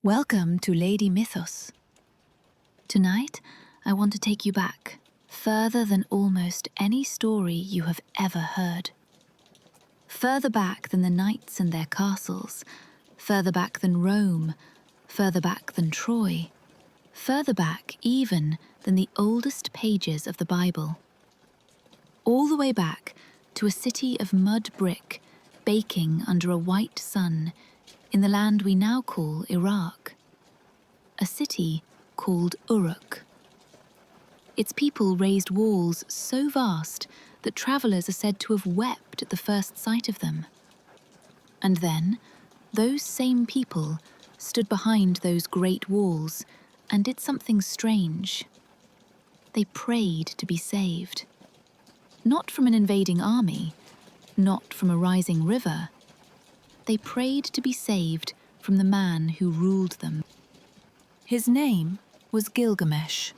Welcome to Lady Mythos. Tonight, I want to take you back, further than almost any story you have ever heard. Further back than the knights and their castles, further back than Rome, further back than Troy, further back even than the oldest pages of the Bible. All the way back to a city of mud brick baking under a white sun in the land we now call Iraq. A city called Uruk. Its people raised walls so vast that travellers are said to have wept at the first sight of them. And then, those same people stood behind those great walls and did something strange. They prayed to be saved. Not from an invading army, not from a rising river. They prayed to be saved from the man who ruled them. His name was Gilgamesh.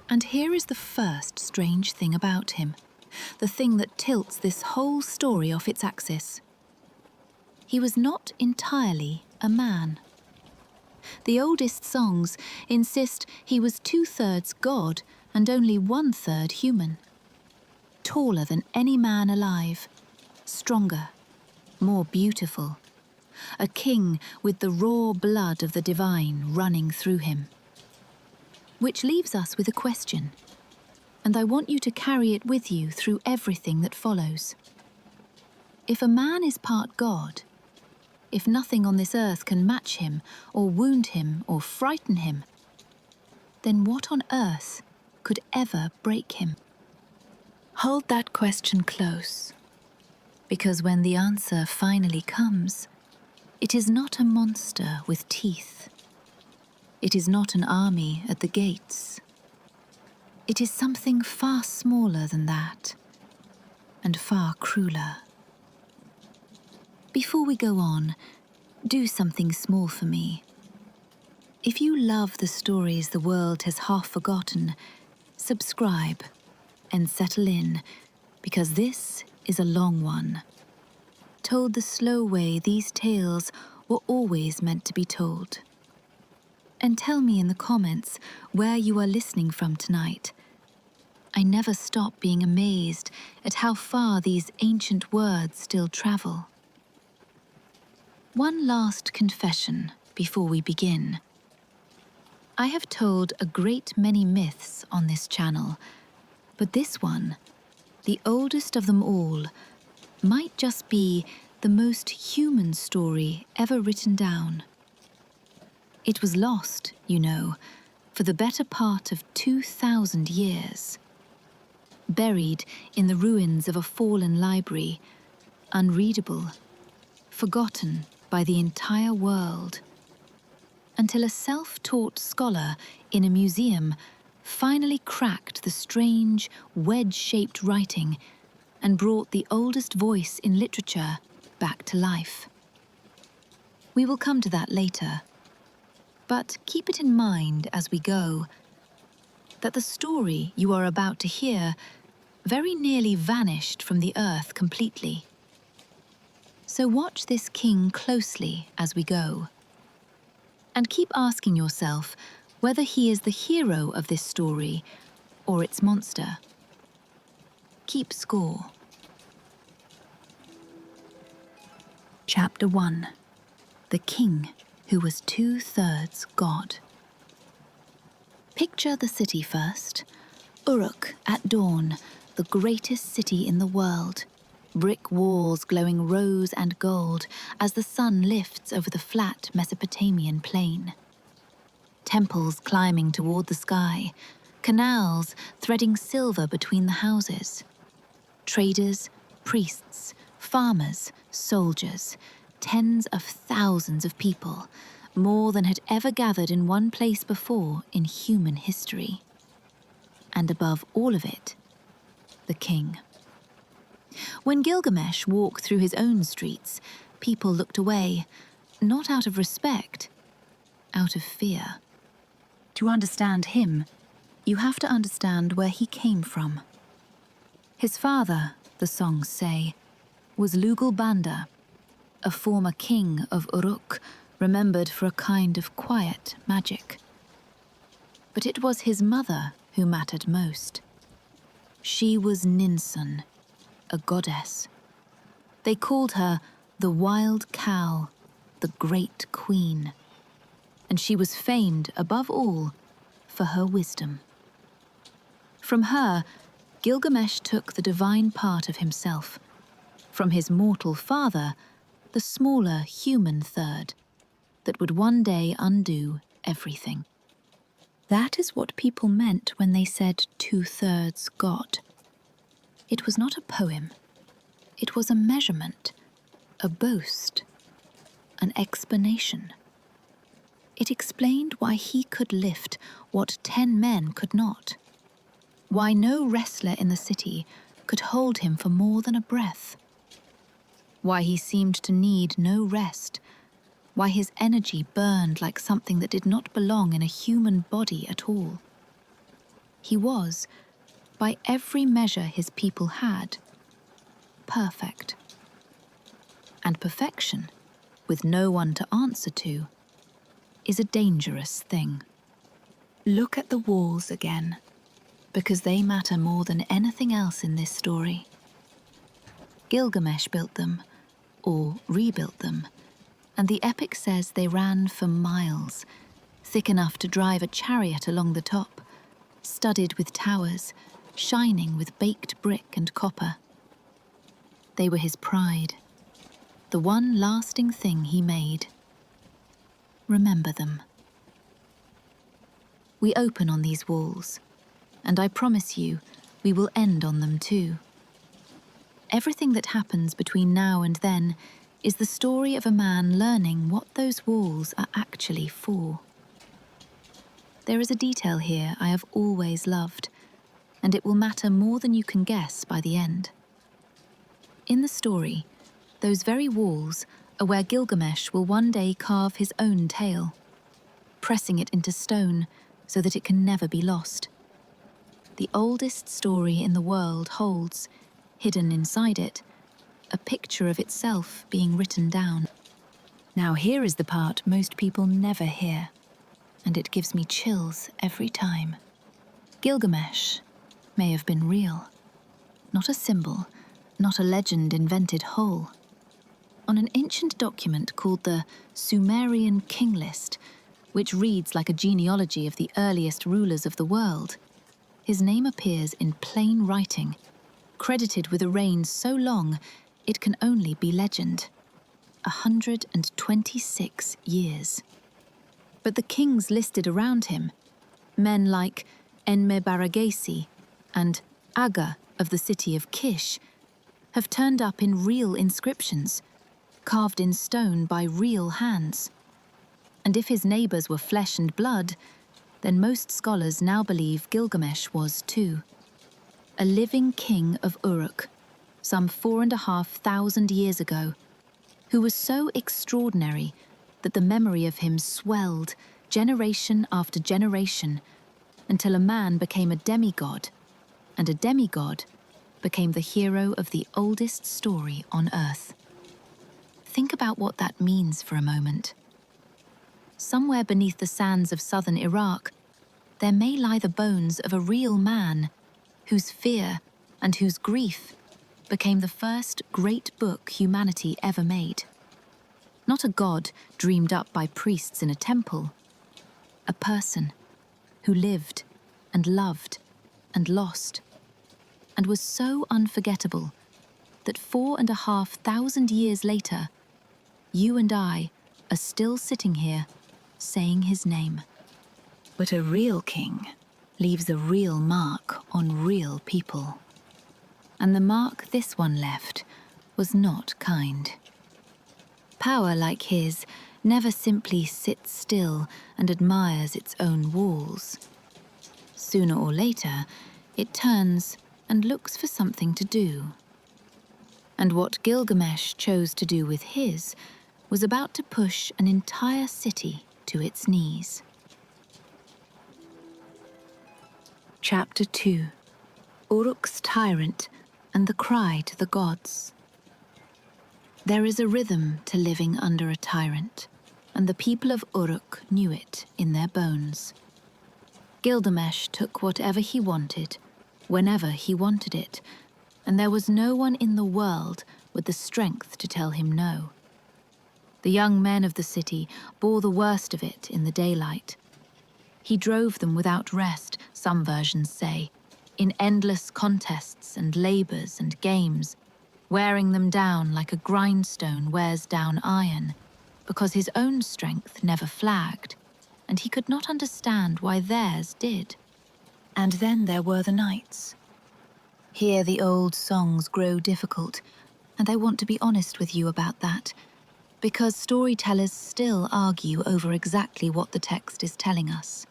And here is the first strange thing about him, the thing that tilts this whole story off its axis. He was not entirely a man. The oldest songs insist he was 2/3 god and only 1/3 human. Taller than any man alive, stronger, more beautiful, a king with the raw blood of the divine running through him. Which leaves us with a question, and I want you to carry it with you through everything that follows. If a man is part God, if nothing on this earth can match him, or wound him, or frighten him, then what on earth could ever break him? Hold that question close, because when the answer finally comes, it is not a monster with teeth. It is not an army at the gates. It is something far smaller than that, and far crueler. Before we go on, do something small for me. If you love the stories the world has half forgotten, subscribe and settle in, because this is a long one, told the slow way these tales were always meant to be told. And tell me in the comments where you are listening from tonight. I never stop being amazed at how far these ancient words still travel. One last confession before we begin. I have told a great many myths on this channel, but this one, the oldest of them all, might just be the most human story ever written down. It was lost, you know, for the better part of 2,000 years. Buried in the ruins of a fallen library, unreadable, forgotten by the entire world, until a self-taught scholar in a museum finally cracked the strange, wedge-shaped writing and brought the oldest voice in literature back to life. We will come to that later, but keep it in mind as we go that the story you are about to hear very nearly vanished from the earth completely. So watch this king closely as we go, and keep asking yourself whether he is the hero of this story or its monster. Keep score. Chapter 1. The King Who Was 2/3 God. Picture the city first. Uruk at dawn, the greatest city in the world. Brick walls glowing rose and gold as the sun lifts over the flat Mesopotamian plain. Temples climbing toward the sky, canals threading silver between the houses. Traders, priests, farmers, soldiers, tens of thousands of people, more than had ever gathered in one place before in human history. And above all of it, the king. When Gilgamesh walked through his own streets, people looked away, not out of respect, out of fear. To understand him, you have to understand where he came from. His father, the songs say, was Lugal Banda, a former king of Uruk, remembered for a kind of quiet magic. But it was his mother who mattered most. She was Ninsun, a goddess. They called her the Wild Cow, the Great Queen, and she was famed above all for her wisdom. From her, Gilgamesh took the divine part of himself. From his mortal father, the smaller human third, that would one day undo everything. That is what people meant when they said 2/3 God. It was not a poem. It was a measurement, a boast, an explanation. It explained why he could lift what 10 men could not, why no wrestler in the city could hold him for more than a breath, why he seemed to need no rest, why his energy burned like something that did not belong in a human body at all. He was, by every measure his people had, perfect. And perfection, with no one to answer to, is a dangerous thing. Look at the walls again, because they matter more than anything else in this story. Gilgamesh built them, or rebuilt them, and the epic says they ran for miles, thick enough to drive a chariot along the top, studded with towers, shining with baked brick and copper. They were his pride, the one lasting thing he made. Remember them. We open on these walls, and I promise you, we will end on them too. Everything that happens between now and then is the story of a man learning what those walls are actually for. There is a detail here I have always loved, and it will matter more than you can guess by the end. In the story, those very walls are where Gilgamesh will one day carve his own tale, pressing it into stone so that it can never be lost. The oldest story in the world holds, hidden inside it, a picture of itself being written down. Now here is the part most people never hear, and it gives me chills every time. Gilgamesh may have been real, not a symbol, not a legend invented whole. On an ancient document called the Sumerian King List, which reads like a genealogy of the earliest rulers of the world, his name appears in plain writing, credited with a reign so long it can only be legend. 126 years. But the kings listed around him, men like Enmebaragesi and Aga of the city of Kish, have turned up in real inscriptions, carved in stone by real hands. And if his neighbours were flesh and blood, then most scholars now believe Gilgamesh was too. A living king of Uruk, some 4,500 years ago, who was so extraordinary that the memory of him swelled generation after generation until a man became a demigod, and a demigod became the hero of the oldest story on Earth. Think about what that means for a moment. Somewhere beneath the sands of southern Iraq, there may lie the bones of a real man whose fear and whose grief became the first great book humanity ever made. Not a god dreamed up by priests in a temple. A person who lived and loved and lost, and was so unforgettable that 4,500 years later, you and I are still sitting here saying his name. But a real king leaves a real mark on real people. And the mark this one left was not kind. Power like his never simply sits still and admires its own walls. Sooner or later, it turns and looks for something to do. And what Gilgamesh chose to do with his was about to push an entire city to its knees. Chapter 2. Uruk's Tyrant and the Cry to the Gods. There is a rhythm to living under a tyrant, and the people of Uruk knew it in their bones. Gilgamesh took whatever he wanted, whenever he wanted it, and there was no one in the world with the strength to tell him no. The young men of the city bore the worst of it in the daylight. He drove them without rest, some versions say, in endless contests and labors and games, wearing them down like a grindstone wears down iron, because his own strength never flagged, and he could not understand why theirs did. And then there were the nights. Here the old songs grow difficult, and I want to be honest with you about that, because storytellers still argue over exactly what the text is telling us.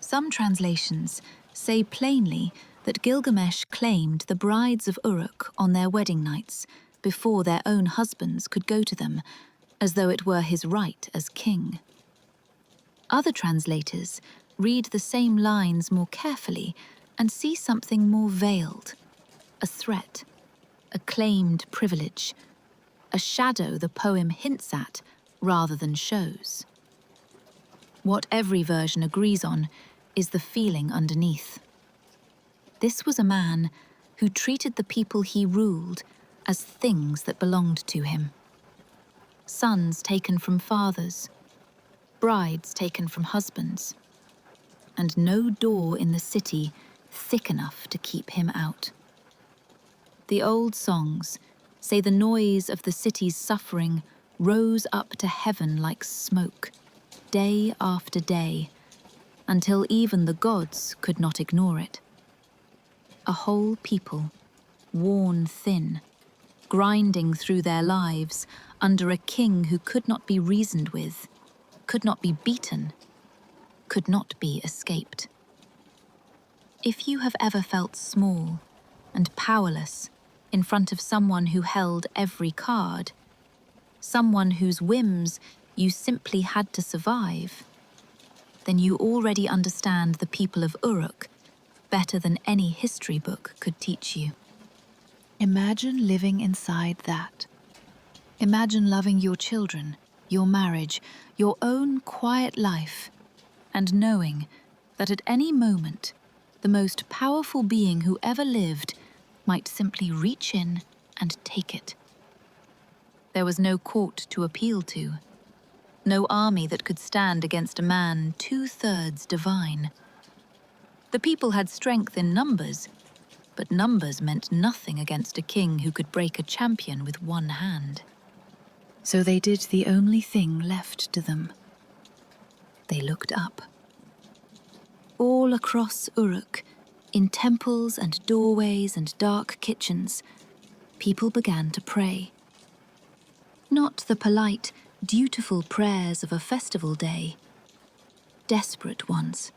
Some translations say plainly that Gilgamesh claimed the brides of Uruk on their wedding nights before their own husbands could go to them, as though it were his right as king. Other translators read the same lines more carefully and see something more veiled, a threat, a claimed privilege, a shadow the poem hints at rather than shows. What every version agrees on is the feeling underneath. This was a man who treated the people he ruled as things that belonged to him. Sons taken from fathers, brides taken from husbands, and no door in the city thick enough to keep him out. The old songs say the noise of the city's suffering rose up to heaven like smoke, day after day, until even the gods could not ignore it. A whole people, worn thin, grinding through their lives under a king who could not be reasoned with, could not be beaten, could not be escaped. If you have ever felt small and powerless in front of someone who held every card, someone whose whims you simply had to survive, then you already understand the people of Uruk better than any history book could teach you. Imagine living inside that. Imagine loving your children, your marriage, your own quiet life, and knowing that at any moment, the most powerful being who ever lived might simply reach in and take it. There was no court to appeal to, no army that could stand against a man 2/3 divine. The people had strength in numbers, but numbers meant nothing against a king who could break a champion with one hand. So they did the only thing left to them. They looked up. All across Uruk, in temples and doorways and dark kitchens, people began to pray. Not the polite, dutiful prayers of a festival day, desperate ones.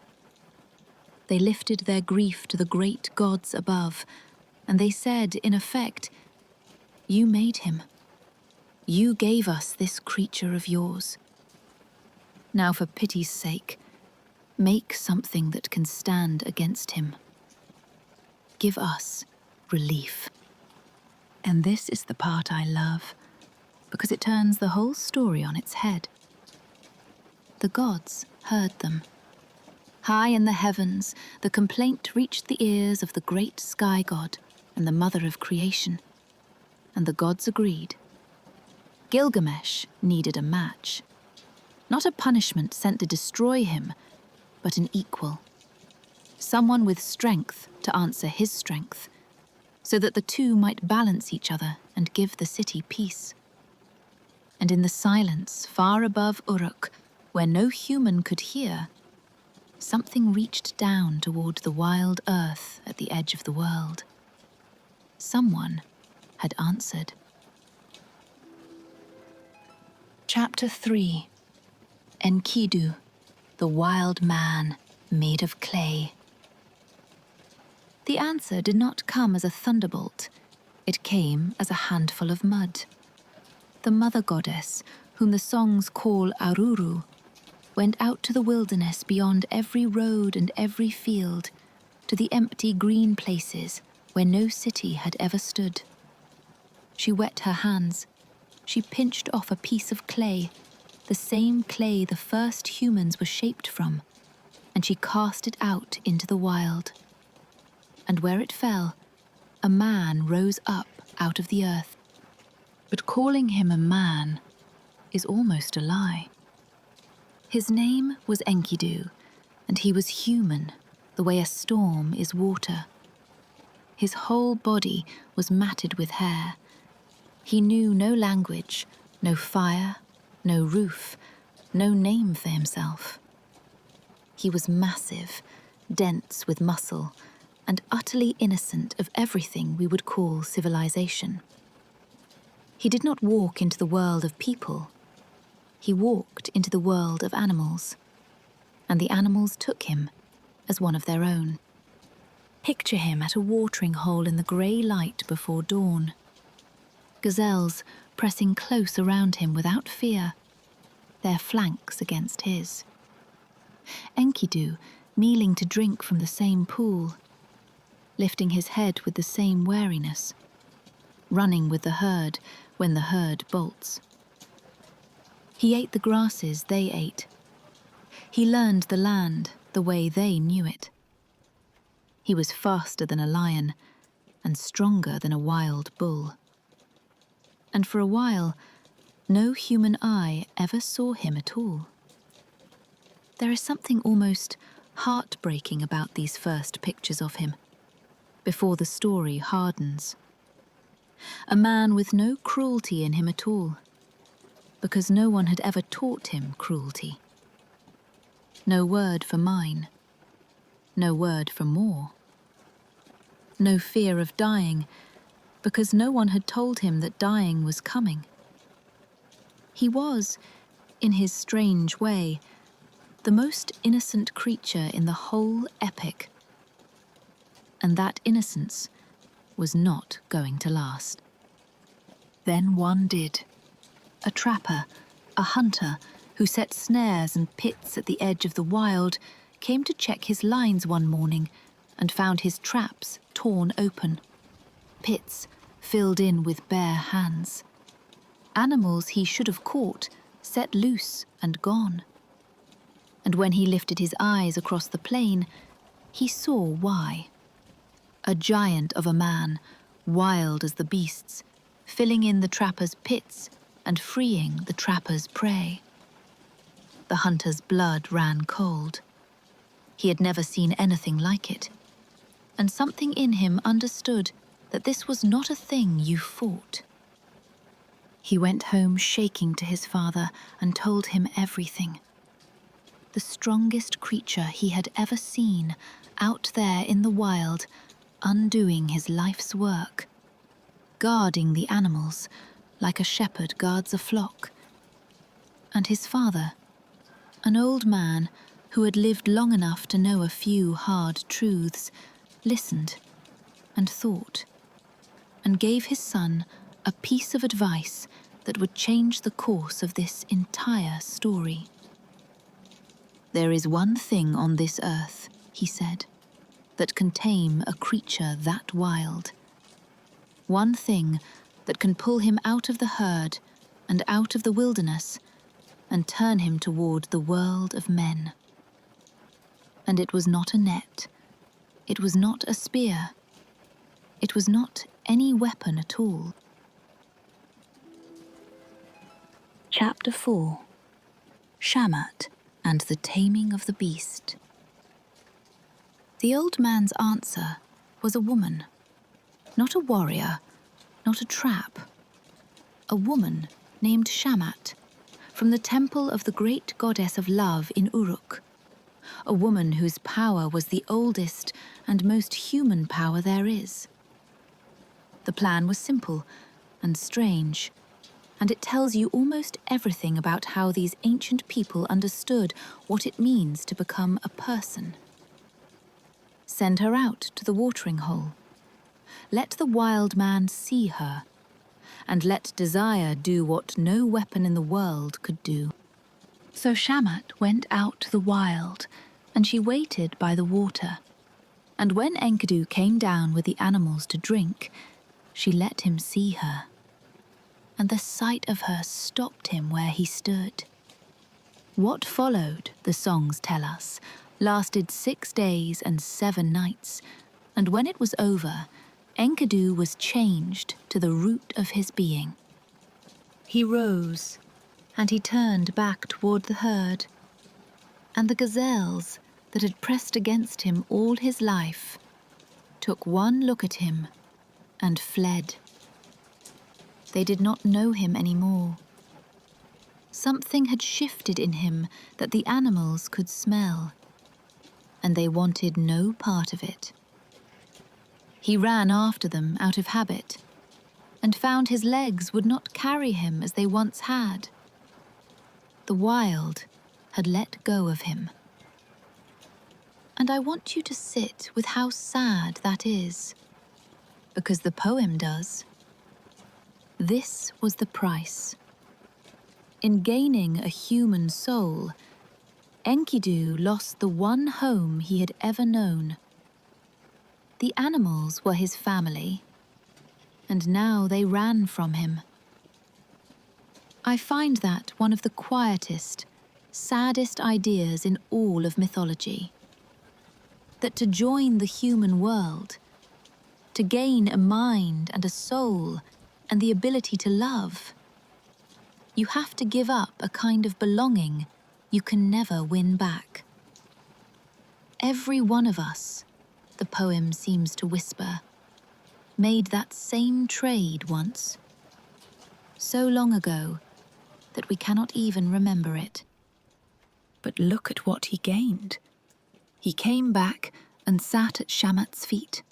They lifted their grief to the great gods above, and they said, in effect, "You made him. You gave us this creature of yours. Now, for pity's sake, make something that can stand against him. Give us relief." And this is the part I love, because it turns the whole story on its head. The gods heard them. High in the heavens, the complaint reached the ears of the great sky god and the mother of creation, and the gods agreed. Gilgamesh needed a match. Not a punishment sent to destroy him, but an equal. Someone with strength to answer his strength, so that the two might balance each other and give the city peace. And in the silence far above Uruk, where no human could hear, something reached down toward the wild earth at the edge of the world. Someone had answered. Chapter 3. Enkidu, the wild man made of clay. The answer did not come as a thunderbolt. It came as a handful of mud. The mother goddess, whom the songs call Aruru, went out to the wilderness beyond every road and every field, to the empty green places where no city had ever stood. She wet her hands. She pinched off a piece of clay, the same clay the first humans were shaped from, and she cast it out into the wild. And where it fell, a man rose up out of the earth. But calling him a man is almost a lie. His name was Enkidu, and he was human, the way a storm is water. His whole body was matted with hair. He knew no language, no fire, no roof, no name for himself. He was massive, dense with muscle, and utterly innocent of everything we would call civilization. He did not walk into the world of people. He walked into the world of animals, and the animals took him as one of their own. Picture him at a watering hole in the grey light before dawn. Gazelles pressing close around him without fear, their flanks against his. Enkidu kneeling to drink from the same pool, lifting his head with the same wariness, running with the herd when the herd bolts. He ate the grasses they ate. He learned the land the way they knew it. He was faster than a lion and stronger than a wild bull. And for a while, no human eye ever saw him at all. There is something almost heartbreaking about these first pictures of him, before the story hardens. A man with no cruelty in him at all, because no one had ever taught him cruelty. No word for mine, no word for more. No fear of dying, because no one had told him that dying was coming. He was, in his strange way, the most innocent creature in the whole epic. And that innocence was not going to last. Then one did. A trapper, a hunter, who set snares and pits at the edge of the wild, came to check his lines one morning and found his traps torn open, pits filled in with bare hands. Animals he should have caught, set loose and gone. And when he lifted his eyes across the plain, he saw why. A giant of a man, wild as the beasts, filling in the trapper's pits and freeing the trapper's prey. The hunter's blood ran cold. He had never seen anything like it, and something in him understood that this was not a thing you fought. He went home shaking to his father and told him everything. The strongest creature he had ever seen, out there in the wild, undoing his life's work, guarding the animals like a shepherd guards a flock. And his father, an old man who had lived long enough to know a few hard truths, listened and thought, and gave his son a piece of advice that would change the course of this entire story. "There is one thing on this earth," he said, "that can tame a creature that wild. One thing that can pull him out of the herd and out of the wilderness and turn him toward the world of men." And it was not a net. It was not a spear. It was not any weapon at all. Chapter 4. Shamhat and the Taming of the Beast. The old man's answer was a woman. Not a warrior, not a trap. A woman named Shamhat, from the temple of the great goddess of love in Uruk. A woman whose power was the oldest and most human power there is. The plan was simple and strange, and it tells you almost everything about how these ancient people understood what it means to become a person. Send her out to the watering hole. Let the wild man see her, and let desire do what no weapon in the world could do. So Shamhat went out to the wild, and she waited by the water. And when Enkidu came down with the animals to drink, she let him see her. And the sight of her stopped him where he stood. What followed, the songs tell us, lasted 6 days and 7 nights, and when it was over, Enkidu was changed to the root of his being. He rose, and he turned back toward the herd, and the gazelles that had pressed against him all his life took one look at him and fled. They did not know him anymore. Something had shifted in him that the animals could smell, and they wanted no part of it. He ran after them out of habit, and found his legs would not carry him as they once had. The wild had let go of him. And I want you to sit with how sad that is, because the poem does. This was the price. In gaining a human soul, Enkidu lost the one home he had ever known. The animals were his family, and now they ran from him. I find that one of the quietest, saddest ideas in all of mythology. That to join the human world, to gain a mind and a soul and the ability to love, you have to give up a kind of belonging you can never win back. Every one of us, the poem seems to whisper, made that same trade once, so long ago that we cannot even remember it. But look at what he gained. He came back and sat at Shamhat's feet,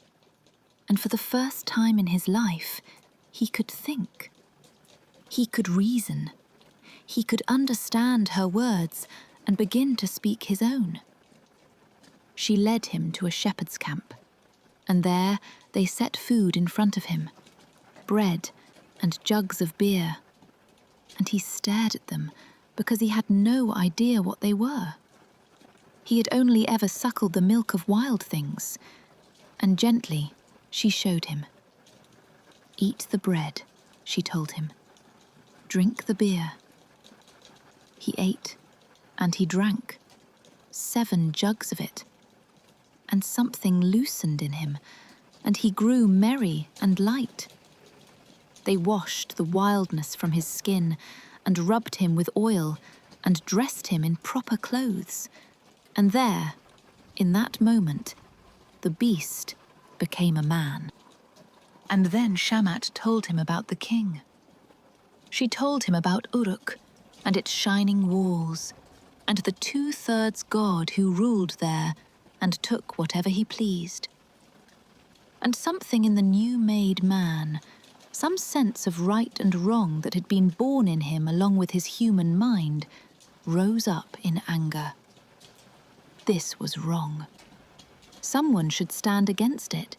and for the first time in his life, he could think. He could reason. He could understand her words and begin to speak his own. She led him to a shepherd's camp, and there they set food in front of him, bread and jugs of beer, and he stared at them because he had no idea what they were. He had only ever suckled the milk of wild things, and gently she showed him. Eat the bread, she told him. Drink the beer. He ate, and he drank, 7 jugs of it, and something loosened in him, and he grew merry and light. They washed the wildness from his skin, and rubbed him with oil, and dressed him in proper clothes. And there, in that moment, the beast became a man. And then Shamhat told him about the king. She told him about Uruk and its shining walls, and the 2/3 god who ruled there and took whatever he pleased. And something in the new-made man, some sense of right and wrong that had been born in him along with his human mind, rose up in anger. This was wrong. Someone should stand against it.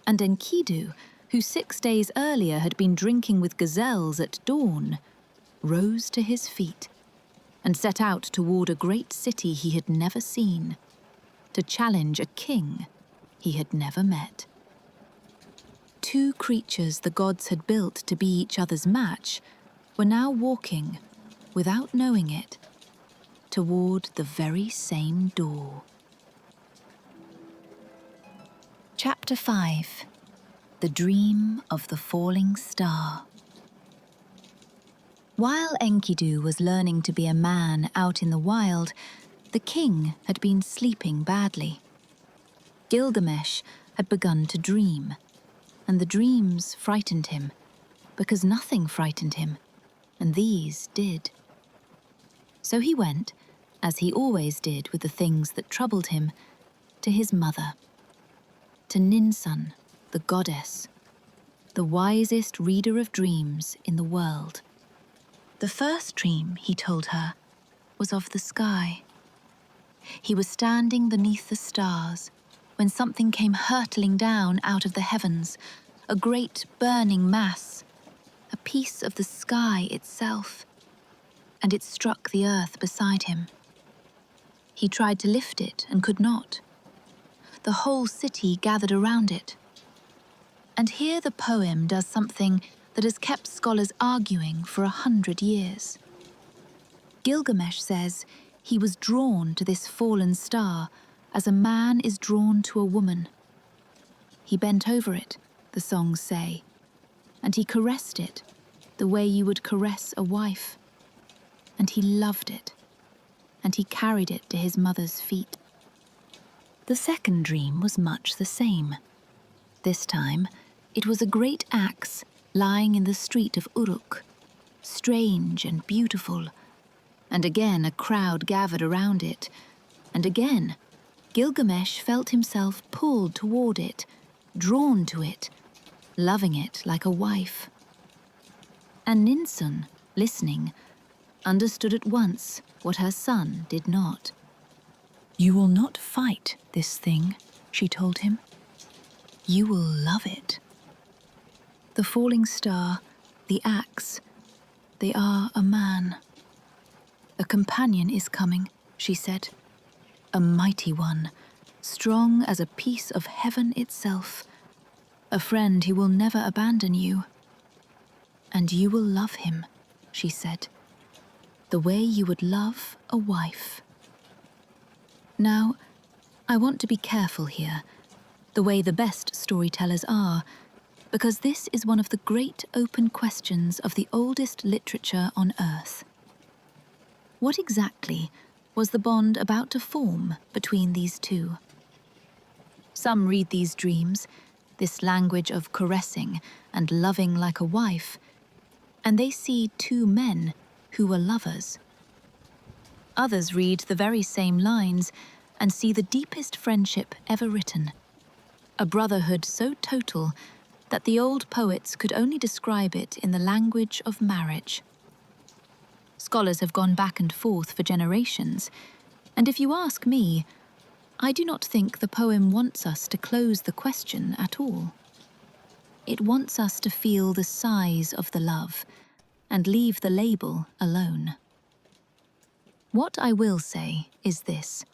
And Enkidu, who 6 days earlier had been drinking with gazelles at dawn, rose to his feet and set out toward a great city he had never seen, to challenge a king he had never met. 2 creatures the gods had built to be each other's match were now walking, without knowing it, toward the very same door. Chapter 5. The Dream of the Falling Star. While Enkidu was learning to be a man out in the wild, the king had been sleeping badly. Gilgamesh had begun to dream, and the dreams frightened him, because nothing frightened him, and these did. So he went, as he always did with the things that troubled him, to his mother, to Ninsun, the goddess, the wisest reader of dreams in the world. The first dream, he told her, was of the sky. He was standing beneath the stars when something came hurtling down out of the heavens, a great burning mass, a piece of the sky itself, and it struck the earth beside him. He tried to lift it and could not. The whole city gathered around it. And here the poem does something that has kept scholars arguing for 100 years. Gilgamesh says he was drawn to this fallen star as a man is drawn to a woman. He bent over it, the songs say, and he caressed it the way you would caress a wife. And he loved it, and he carried it to his mother's feet. The second dream was much the same. This time, it was a great axe lying in the street of Uruk, strange and beautiful, and again a crowd gathered around it, and again Gilgamesh felt himself pulled toward it, drawn to it, loving it like a wife. And Ninsun, listening, understood at once what her son did not. "You will not fight this thing," she told him. "You will love it." The falling star, the axe, they are a man. "A companion is coming," she said. "A mighty one, strong as a piece of heaven itself. A friend who will never abandon you. And you will love him," she said, "the way you would love a wife." Now, I want to be careful here, the way the best storytellers are, because this is one of the great open questions of the oldest literature on Earth. What exactly was the bond about to form between these two? Some read these dreams, this language of caressing and loving like a wife, and they see two men who were lovers. Others read the very same lines and see the deepest friendship ever written, a brotherhood so total that the old poets could only describe it in the language of marriage. Scholars have gone back and forth for generations, and if you ask me, I do not think the poem wants us to close the question at all. It wants us to feel the size of the love and leave the label alone. What I will say is this.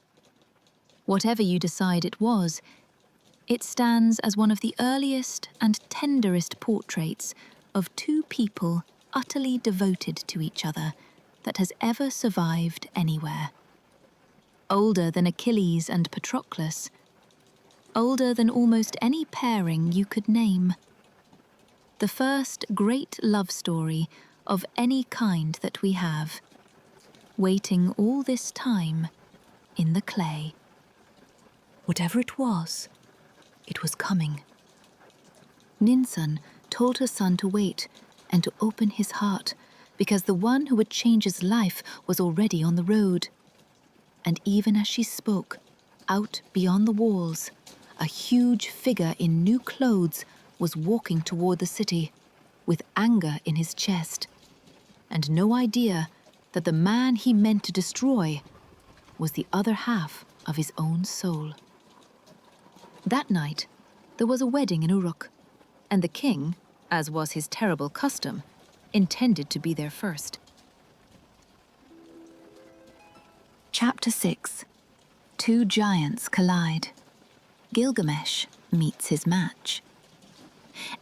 Whatever you decide it was, it stands as one of the earliest and tenderest portraits of two people utterly devoted to each other that has ever survived anywhere. Older than Achilles and Patroclus, older than almost any pairing you could name. The first great love story of any kind that we have, waiting all this time in the clay. Whatever it was coming. Ninsun told her son to wait and to open his heart, because the one who would change his life was already on the road. And even as she spoke, out beyond the walls, a huge figure in new clothes was walking toward the city, with anger in his chest, and no idea that the man he meant to destroy was the other half of his own soul. That night, there was a wedding in Uruk, and the king, as was his terrible custom, intended to be there first. Chapter 6. Two giants collide. Gilgamesh meets his match.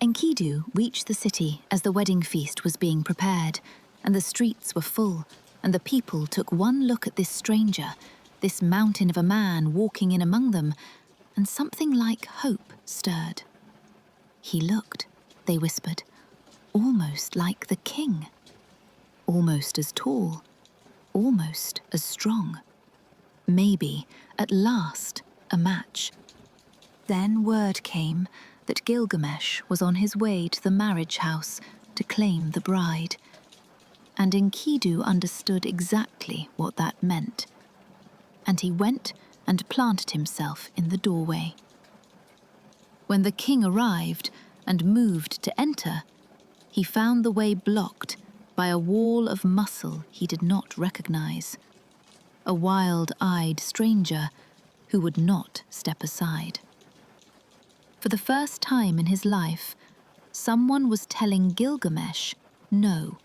Enkidu reached the city as the wedding feast was being prepared, and the streets were full, and the people took one look at this stranger, this mountain of a man walking in among them, and something like hope stirred. He looked, they whispered, almost like the king, almost as tall, almost as strong. Maybe, at last, a match. Then word came that Gilgamesh was on his way to the marriage house to claim the bride, and Enkidu understood exactly what that meant. And he went and planted himself in the doorway. When the king arrived and moved to enter, he found the way blocked by a wall of muscle he did not recognize, a wild-eyed stranger who would not step aside. For the first time in his life, someone was telling Gilgamesh no.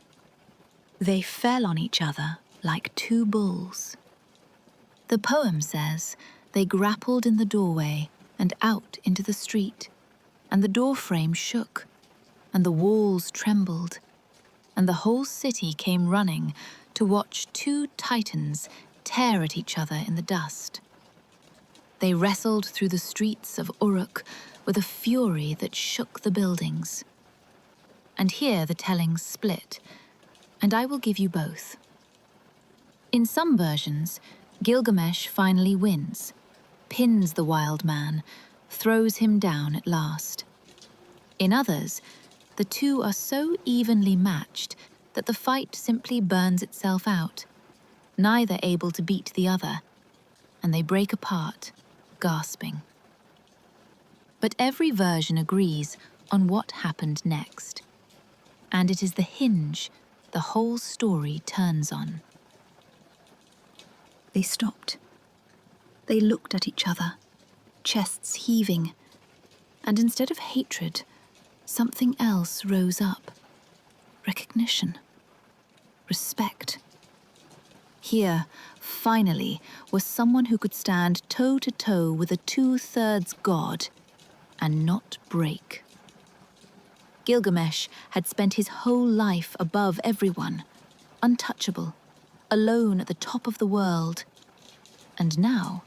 They fell on each other like two bulls. The poem says they grappled in the doorway and out into the street, and the doorframe shook, and the walls trembled, and the whole city came running to watch two titans tear at each other in the dust. They wrestled through the streets of Uruk with a fury that shook the buildings. And here the tellings split, and I will give you both. In some versions, Gilgamesh finally wins, pins the wild man, throws him down at last. In others, the two are so evenly matched that the fight simply burns itself out, neither able to beat the other, and they break apart, gasping. But every version agrees on what happened next, and it is the hinge the whole story turns on. They stopped. They looked at each other, chests heaving, and instead of hatred, something else rose up. Recognition. Respect. Here, finally, was someone who could stand toe-to-toe with a two-thirds god and not break. Gilgamesh had spent his whole life above everyone, untouchable, alone at the top of the world. And now,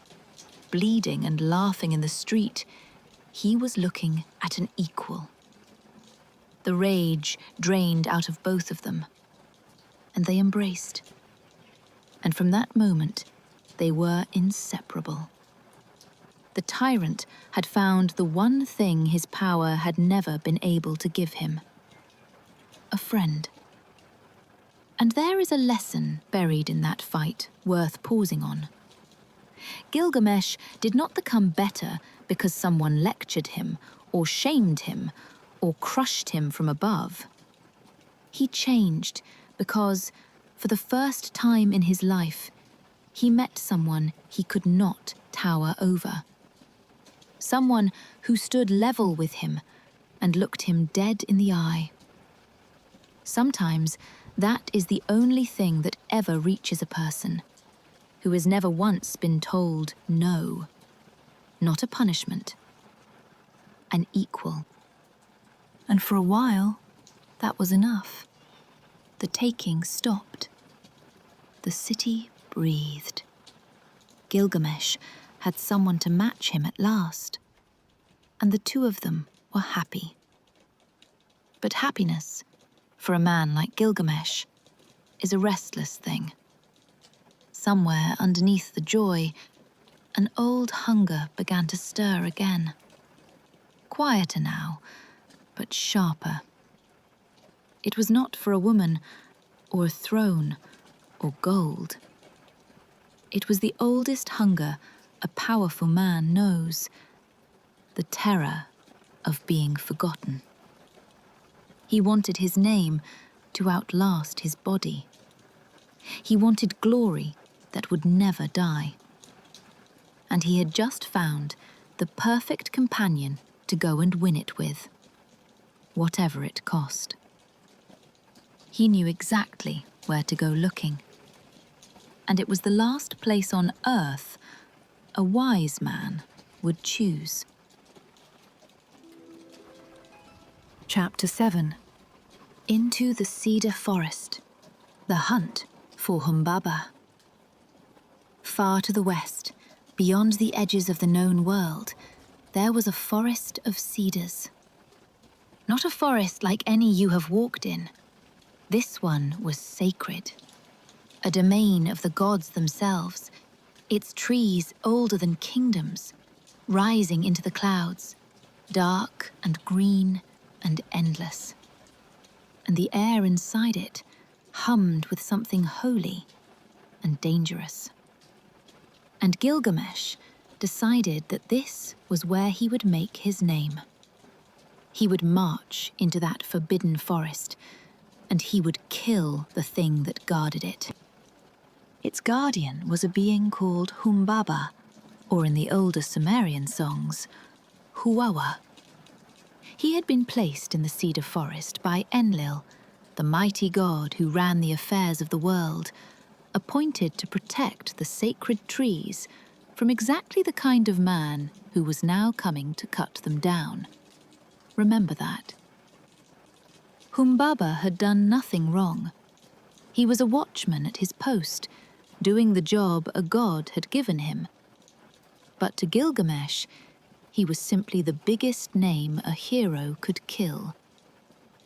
bleeding and laughing in the street, he was looking at an equal. The rage drained out of both of them, and they embraced. And from that moment, they were inseparable. The tyrant had found the one thing his power had never been able to give him: a friend. And there is a lesson buried in that fight worth pausing on. Gilgamesh did not become better because someone lectured him, or shamed him, or crushed him from above. He changed because, for the first time in his life, he met someone he could not tower over. Someone who stood level with him and looked him dead in the eye. Sometimes that is the only thing that ever reaches a person who has never once been told no. Not a punishment, an equal. And for a while, that was enough. The taking stopped. The city breathed. Gilgamesh had someone to match him at last, and the two of them were happy. But happiness, for a man like Gilgamesh, is a restless thing. Somewhere underneath the joy, an old hunger began to stir again. Quieter now, but sharper. It was not for a woman, or a throne, or gold. It was the oldest hunger a powerful man knows: the terror of being forgotten. He wanted his name to outlast his body. He wanted glory that would never die. And he had just found the perfect companion to go and win it with, whatever it cost. He knew exactly where to go looking. And it was the last place on earth a wise man would choose. Chapter 7. Into the Cedar Forest. The hunt for Humbaba. Far to the west, beyond the edges of the known world, there was a forest of cedars. Not a forest like any you have walked in. This one was sacred. A domain of the gods themselves, its trees older than kingdoms, rising into the clouds, dark and green and endless. And the air inside it hummed with something holy and dangerous. And Gilgamesh decided that this was where he would make his name. He would march into that forbidden forest, and he would kill the thing that guarded it. Its guardian was a being called Humbaba, or in the older Sumerian songs, Huwawa. He had been placed in the cedar forest by Enlil, the mighty god who ran the affairs of the world, appointed to protect the sacred trees from exactly the kind of man who was now coming to cut them down. Remember that. Humbaba had done nothing wrong. He was a watchman at his post, doing the job a god had given him. But to Gilgamesh, he was simply the biggest name a hero could kill.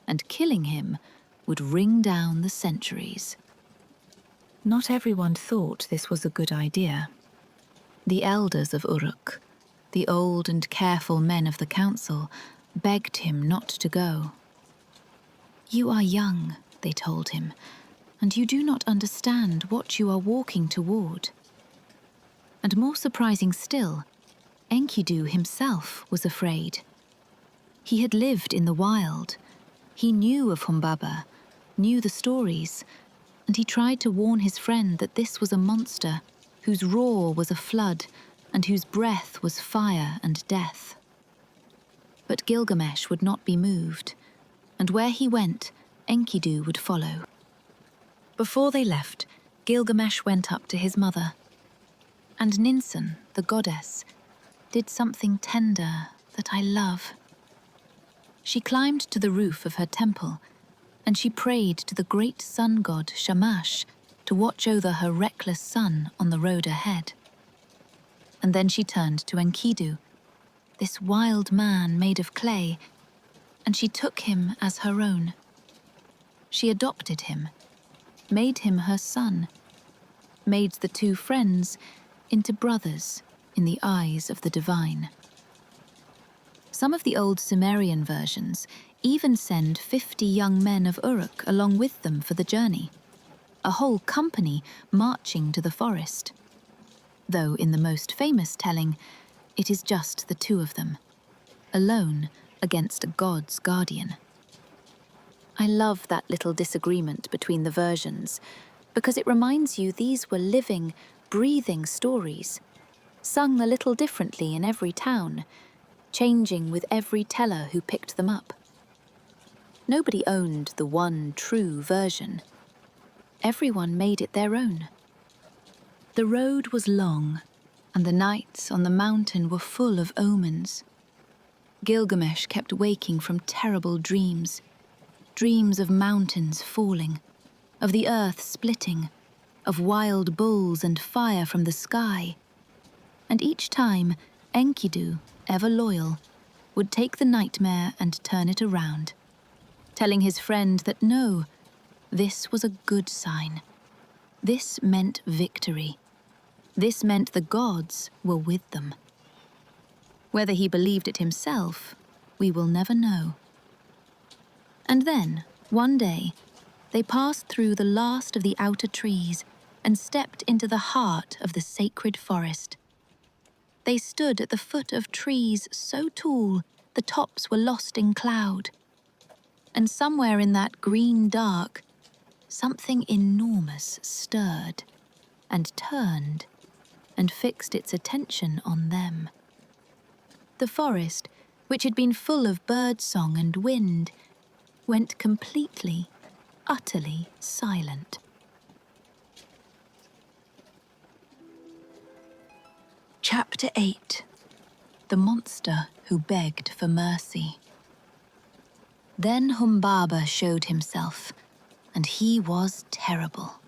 And killing him would ring down the centuries. Not everyone thought this was a good idea. The elders of Uruk, the old and careful men of the council, begged him not to go. "You are young," they told him, "and you do not understand what you are walking toward." And more surprising still, Enkidu himself was afraid. He had lived in the wild. He knew of Humbaba, knew the stories, and he tried to warn his friend that this was a monster whose roar was a flood and whose breath was fire and death. But Gilgamesh would not be moved, and where he went, Enkidu would follow. Before they left, Gilgamesh went up to his mother, and Ninsun, the goddess, did something tender that I love. She climbed to the roof of her temple, and she prayed to the great sun god Shamash to watch over her reckless son on the road ahead. And then she turned to Enkidu, this wild man made of clay, and she took him as her own. She adopted him, made him her son, made the two friends into brothers in the eyes of the divine. Some of the old Sumerian versions even send 50 young men of Uruk along with them for the journey, a whole company marching to the forest. Though in the most famous telling, it is just the two of them, alone against a god's guardian. I love that little disagreement between the versions, because it reminds you these were living, breathing stories, sung a little differently in every town, changing with every teller who picked them up. Nobody owned the one true version. Everyone made it their own. The road was long, and the nights on the mountain were full of omens. Gilgamesh kept waking from terrible dreams, dreams of mountains falling, of the earth splitting, of wild bulls and fire from the sky. And each time, Enkidu, ever loyal, would take the nightmare and turn it around, telling his friend that no, this was a good sign. This meant victory. This meant the gods were with them. Whether he believed it himself, we will never know. And then, one day, they passed through the last of the outer trees and stepped into the heart of the sacred forest. They stood at the foot of trees so tall the tops were lost in cloud. And somewhere in that green dark, something enormous stirred and turned and fixed its attention on them. The forest, which had been full of birdsong and wind, went completely, utterly silent. Chapter 8. The Monster Who Begged for Mercy. Then Humbaba showed himself, and he was terrible.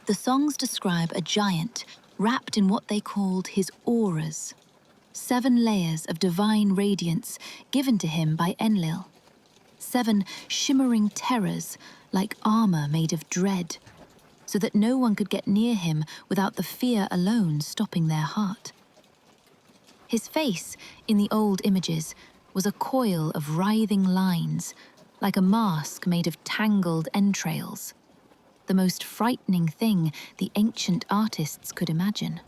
The songs describe a giant wrapped in what they called his auras, 7 layers of divine radiance given to him by Enlil, 7 shimmering terrors like armor made of dread, so that no one could get near him without the fear alone stopping their heart. His face, in the old images, was a coil of writhing lines, like a mask made of tangled entrails, the most frightening thing the ancient artists could imagine.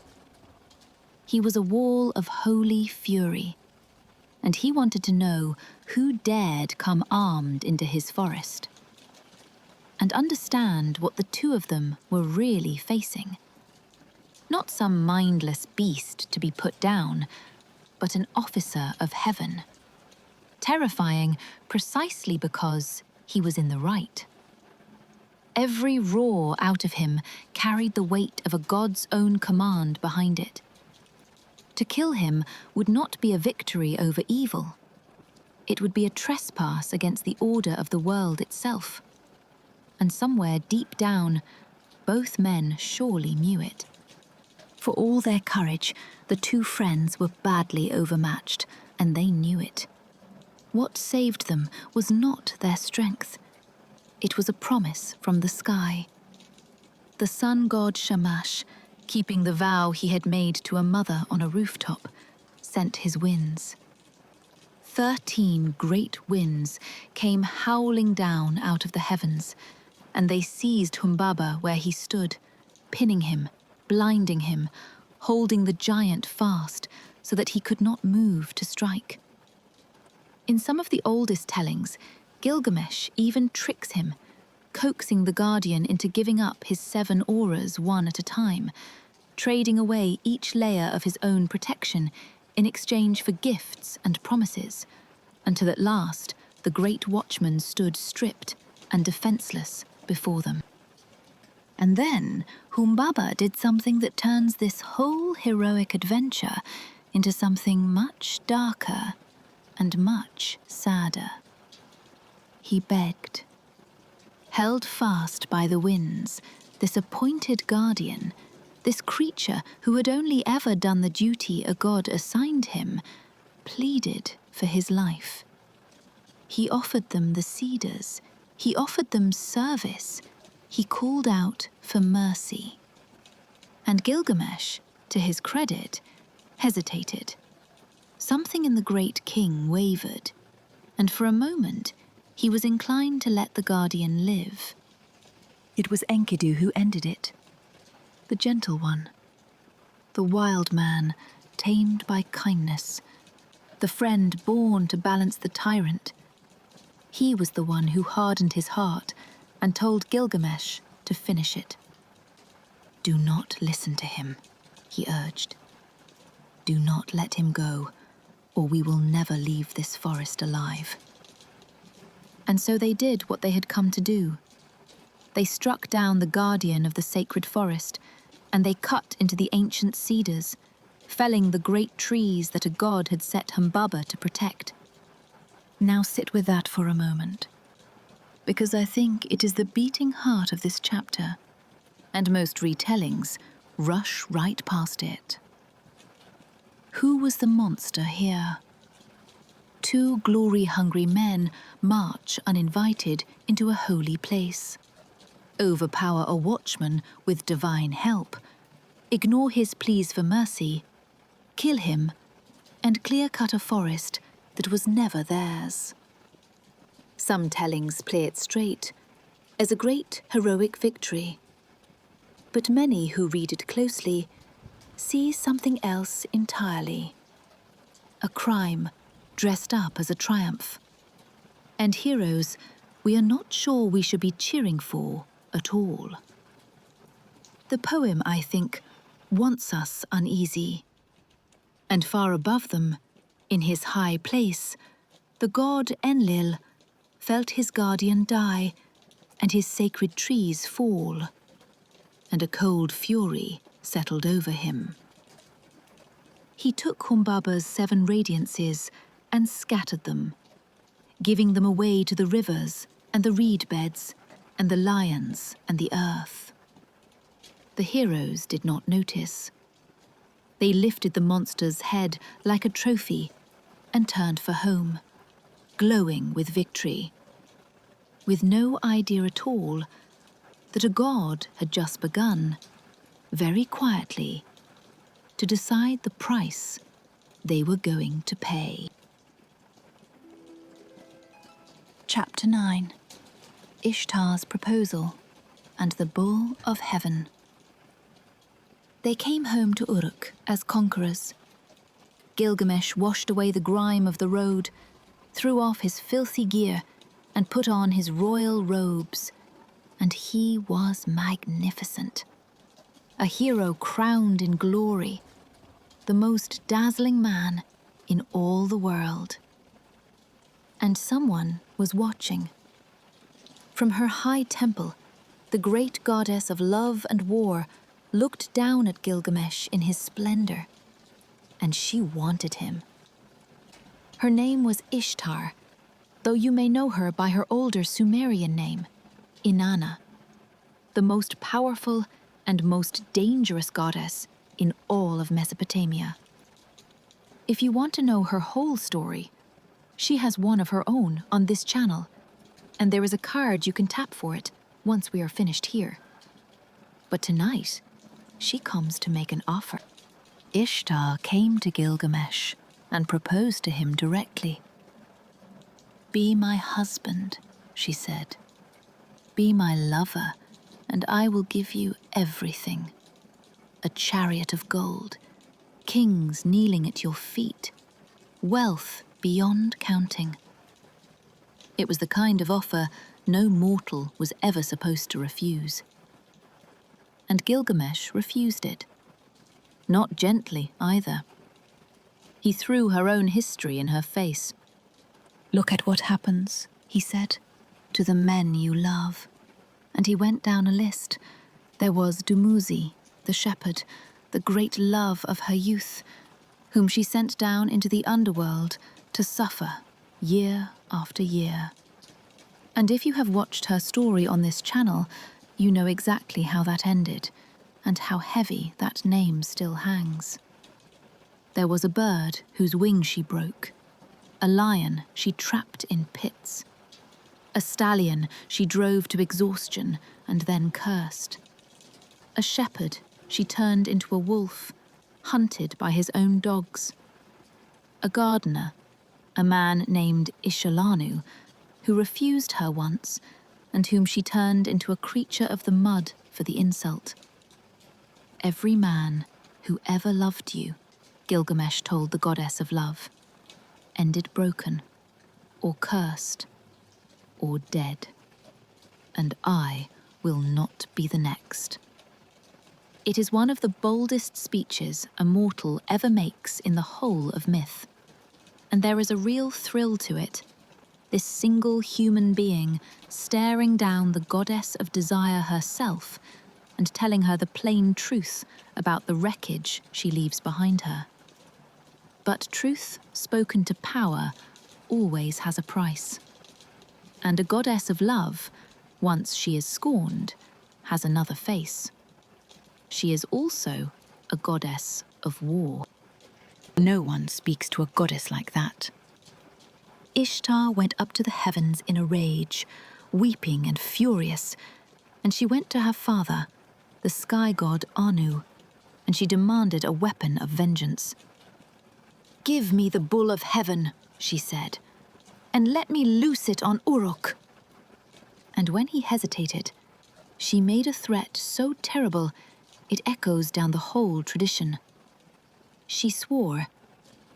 He was a wall of holy fury, and he wanted to know who dared come armed into his forest, and understand what the two of them were really facing. Not some mindless beast to be put down, but an officer of heaven. Terrifying precisely because he was in the right. Every roar out of him carried the weight of a god's own command behind it. To kill him would not be a victory over evil. It would be a trespass against the order of the world itself. and somewhere deep down, both men surely knew it. For all their courage, the two friends were badly overmatched, and they knew it. What saved them was not their strength. It was a promise from the sky. The sun god Shamash, keeping the vow he had made to a mother on a rooftop, sent his winds. 13 great winds came howling down out of the heavens, and they seized Humbaba where he stood, pinning him, blinding him, holding the giant fast so that he could not move to strike. In some of the oldest tellings, Gilgamesh even tricks him, coaxing the guardian into giving up his 7 auras one at a time, trading away each layer of his own protection in exchange for gifts and promises, until at last the great watchman stood stripped and defenseless before them. And then Humbaba did something that turns this whole heroic adventure into something much darker and much sadder. He begged. Held fast by the winds, this appointed guardian, this creature who had only ever done the duty a god assigned him, pleaded for his life. He offered them the cedars. He offered them service. He called out for mercy. And Gilgamesh, to his credit, hesitated. Something in the great king wavered, and for a moment he was inclined to let the guardian live. It was Enkidu who ended it. The gentle one. The wild man, tamed by kindness. The friend born to balance the tyrant. He was the one who hardened his heart and told Gilgamesh to finish it. Do not listen to him, he urged. Do not let him go, or we will never leave this forest alive. And so they did what they had come to do. They struck down the guardian of the sacred forest, and they cut into the ancient cedars, felling the great trees that a god had set Humbaba to protect. Now sit with that for a moment, because I think it is the beating heart of this chapter, and most retellings rush right past it. Who was the monster here? 2 glory-hungry men march uninvited into a holy place, overpower a watchman with divine help, ignore his pleas for mercy, kill him, and clear-cut a forest that was never theirs. Some tellings play it straight, as a great heroic victory. But many who read it closely see something else entirely. A crime dressed up as a triumph. And heroes we are not sure we should be cheering for at all. The poem, I think, wants us uneasy. And far above them, in his high place, the god Enlil felt his guardian die and his sacred trees fall, and a cold fury settled over him. He took Humbaba's 7 radiances and scattered them, giving them away to the rivers and the reed beds and the lions and the earth. The heroes did not notice. They lifted the monster's head like a trophy and turned for home, glowing with victory, with no idea at all that a god had just begun, very quietly, to decide the price they were going to pay. Chapter 9. Ishtar's Proposal and the Bull of Heaven. They came home to Uruk as conquerors. Gilgamesh washed away the grime of the road, threw off his filthy gear, and put on his royal robes, and he was magnificent. A hero crowned in glory, the most dazzling man in all the world. And someone was watching. From her high temple, the great goddess of love and war looked down at Gilgamesh in his splendor, and she wanted him. Her name was Ishtar, though you may know her by her older Sumerian name, Inanna, the most powerful and most dangerous goddess in all of Mesopotamia. If you want to know her whole story, she has one of her own on this channel, and there is a card you can tap for it once we are finished here. But tonight, she comes to make an offer. Ishtar came to Gilgamesh and proposed to him directly. "Be my husband," she said. "Be my lover, and I will give you everything. A chariot of gold, kings kneeling at your feet, wealth beyond counting." It was the kind of offer no mortal was ever supposed to refuse. And Gilgamesh refused it. Not gently, either. He threw her own history in her face. "Look at what happens," he said, "to the men you love." And he went down a list. There was Dumuzi, the shepherd, the great love of her youth, whom she sent down into the underworld to suffer year after year. And if you have watched her story on this channel, you know exactly how that ended, and how heavy that name still hangs. There was a bird whose wing she broke, a lion she trapped in pits, a stallion she drove to exhaustion and then cursed, a shepherd she turned into a wolf, hunted by his own dogs, a gardener, a man named Ishalanu, who refused her once and whom she turned into a creature of the mud for the insult. Every man who ever loved you, Gilgamesh told the goddess of love, ended broken, or cursed, or dead. And I will not be the next. It is one of the boldest speeches a mortal ever makes in the whole of myth. And there is a real thrill to it. This single human being staring down the goddess of desire herself and telling her the plain truth about the wreckage she leaves behind her. But truth spoken to power always has a price. And a goddess of love, once she is scorned, has another face. She is also a goddess of war. No one speaks to a goddess like that. Ishtar went up to the heavens in a rage, weeping and furious, and she went to her father, the sky god Anu, and she demanded a weapon of vengeance. "Give me the bull of heaven," she said, "and let me loose it on Uruk." And when he hesitated, she made a threat so terrible it echoes down the whole tradition. She swore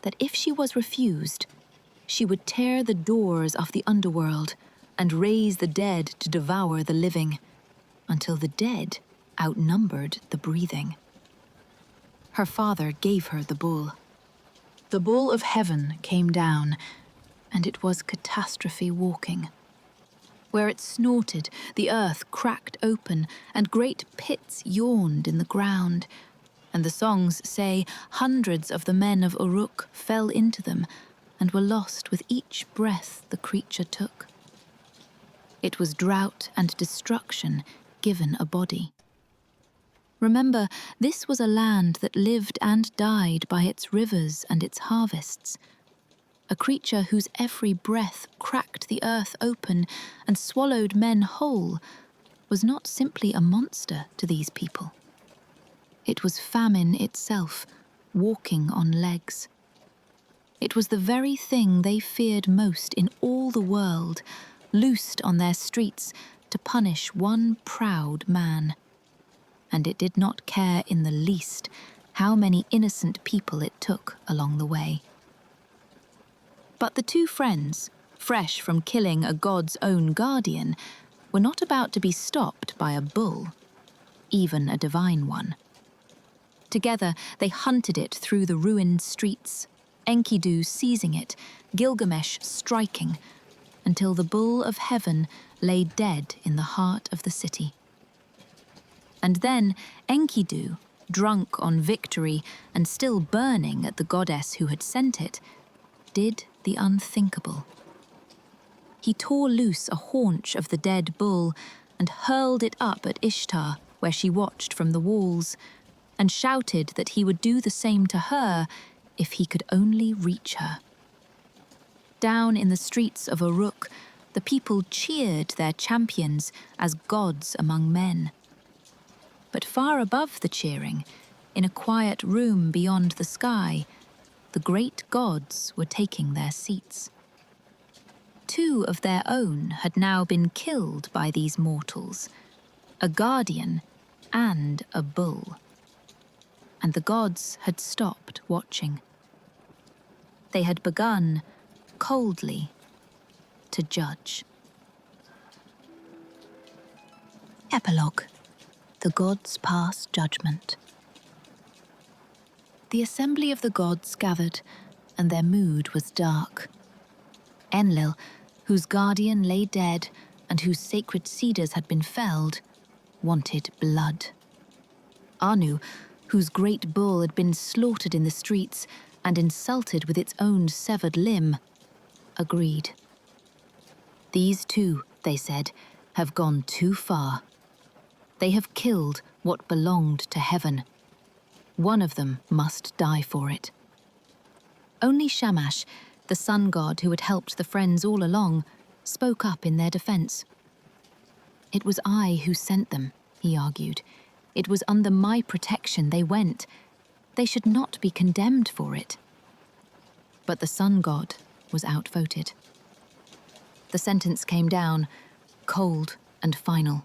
that if she was refused, she would tear the doors off the underworld and raise the dead to devour the living, until the dead outnumbered the breathing. Her father gave her the bull. The bull of heaven came down, and it was catastrophe walking. Where it snorted, the earth cracked open, and great pits yawned in the ground. And the songs say hundreds of the men of Uruk fell into them and were lost with each breath the creature took. It was drought and destruction given a body. Remember, this was a land that lived and died by its rivers and its harvests. A creature whose every breath cracked the earth open and swallowed men whole was not simply a monster to these people. It was famine itself, walking on legs. It was the very thing they feared most in all the world, loosed on their streets to punish one proud man. And it did not care in the least how many innocent people it took along the way. But the two friends, fresh from killing a god's own guardian, were not about to be stopped by a bull, even a divine one. Together, they hunted it through the ruined streets, Enkidu seizing it, Gilgamesh striking, until the bull of heaven lay dead in the heart of the city. And then Enkidu, drunk on victory and still burning at the goddess who had sent it, did the unthinkable. He tore loose a haunch of the dead bull and hurled it up at Ishtar, where she watched from the walls, and shouted that he would do the same to her if he could only reach her. Down in the streets of Uruk, the people cheered their champions as gods among men. But far above the cheering, in a quiet room beyond the sky, the great gods were taking their seats. 2 of their own had now been killed by these mortals, a guardian and a bull. And the gods had stopped watching. They had begun, coldly, to judge. Epilogue. The gods pass judgment. The assembly of the gods gathered, and their mood was dark. Enlil, whose guardian lay dead and whose sacred cedars had been felled, wanted blood. Anu, whose great bull had been slaughtered in the streets and insulted with its own severed limb, agreed. These 2, they said, have gone too far. They have killed what belonged to heaven. One of them must die for it. Only Shamash, the sun god who had helped the friends all along, spoke up in their defense. It was I who sent them, he argued. It was under my protection they went. They should not be condemned for it. But the sun god was outvoted. The sentence came down, cold and final.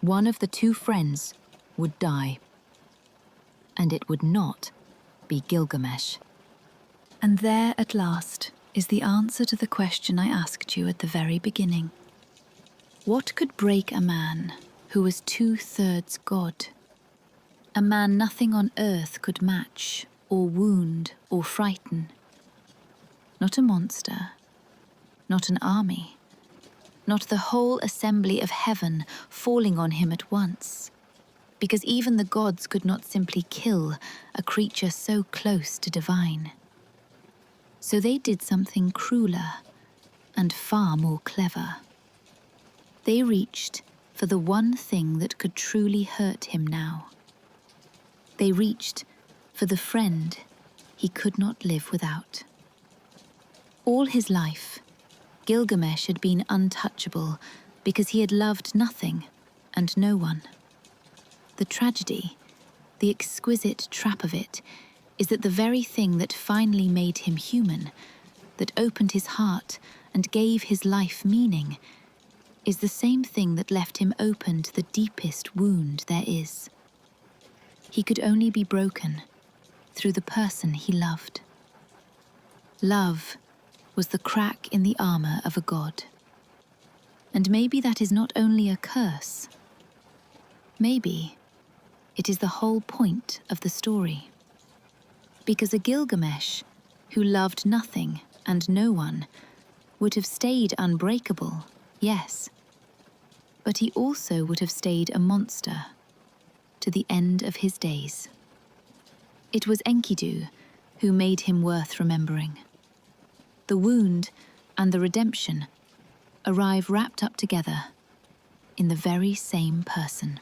One of the 2 friends would die. And it would not be Gilgamesh. And there at last is the answer to the question I asked you at the very beginning. What could break a man who was 2/3 God? A man nothing on earth could match, or wound, or frighten. Not a monster, not an army, not the whole assembly of heaven falling on him at once, because even the gods could not simply kill a creature so close to divine. So they did something crueler and far more clever. They reached for the one thing that could truly hurt him now. They reached for the friend he could not live without. All his life, Gilgamesh had been untouchable because he had loved nothing and no one. The tragedy, the exquisite trap of it, is that the very thing that finally made him human, that opened his heart and gave his life meaning, is the same thing that left him open to the deepest wound there is. He could only be broken through the person he loved. Love was the crack in the armor of a god. And maybe that is not only a curse. Maybe it is the whole point of the story. Because a Gilgamesh who loved nothing and no one would have stayed unbreakable, yes, but he also would have stayed a monster to the end of his days. It was Enkidu who made him worth remembering. The wound and the redemption arrive wrapped up together in the very same person.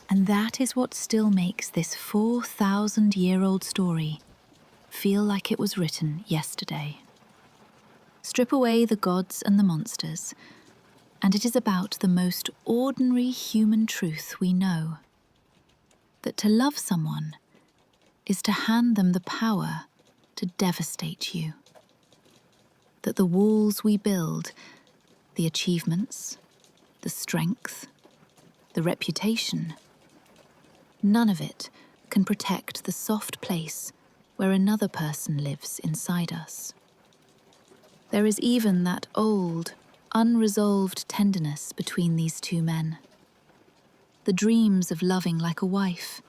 And that is what still makes this 4,000-year-old story feel like it was written yesterday. Strip away the gods and the monsters, and it is about the most ordinary human truth we know. That to love someone is to hand them the power to devastate you. That the walls we build, the achievements, the strength, the reputation, none of it can protect the soft place where another person lives inside us. There is even that old, unresolved tenderness between these 2 men. The dreams of loving like a wife.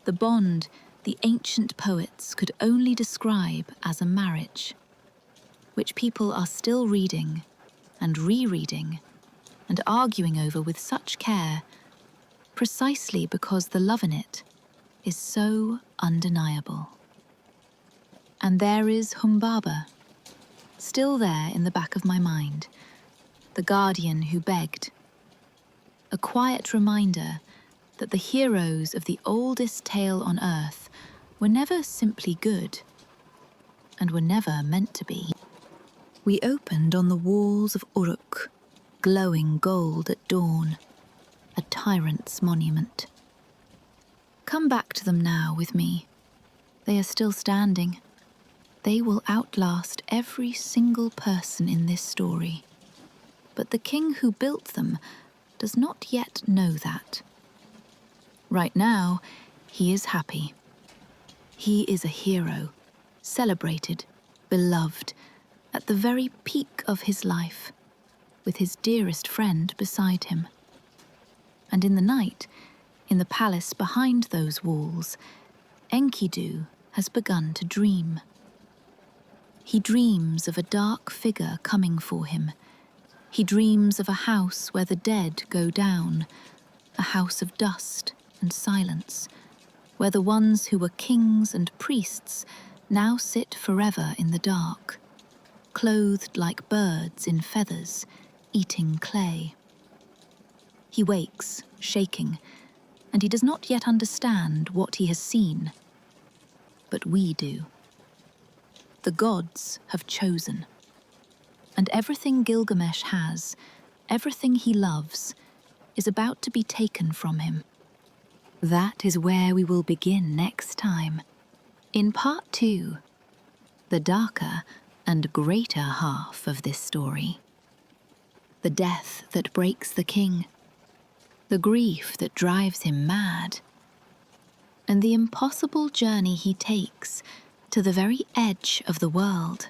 The bond the ancient poets could only describe as a marriage, which people are still reading and rereading and arguing over with such care, precisely because the love in it is so undeniable. And there is Humbaba, still there in the back of my mind, the guardian who begged. A quiet reminder that the heroes of the oldest tale on Earth were never simply good, and were never meant to be. We opened on the walls of Uruk, glowing gold at dawn, a tyrant's monument. Come back to them now with me. They are still standing. They will outlast every single person in this story. But the king who built them does not yet know that. Right now, he is happy. He is a hero, celebrated, beloved, at the very peak of his life, with his dearest friend beside him. And in the night, in the palace behind those walls, Enkidu has begun to dream. He dreams of a dark figure coming for him. He dreams of a house where the dead go down, a house of dust and silence, where the ones who were kings and priests now sit forever in the dark, clothed like birds in feathers, eating clay. He wakes, shaking, and he does not yet understand what he has seen. But we do. The gods have chosen. And everything Gilgamesh has, everything he loves, is about to be taken from him. That is where we will begin next time, in part 2, the darker and greater half of this story. The death that breaks the king, the grief that drives him mad, and the impossible journey he takes to the very edge of the world,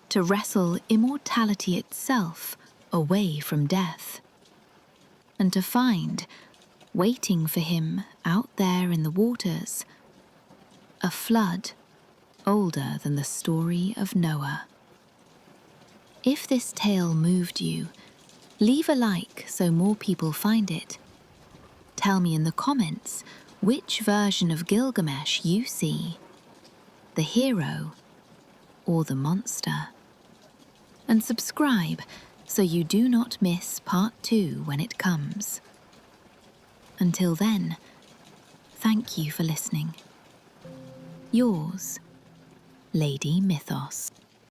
to wrestle immortality itself away from death, and to find, waiting for him out there in the waters, a flood older than the story of Noah. If this tale moved you, leave a like so more people find it. Tell me in the comments which version of Gilgamesh you see, the hero or the monster. And subscribe so you do not miss part 2 when it comes. Until then, thank you for listening. Yours, Lady Mythos.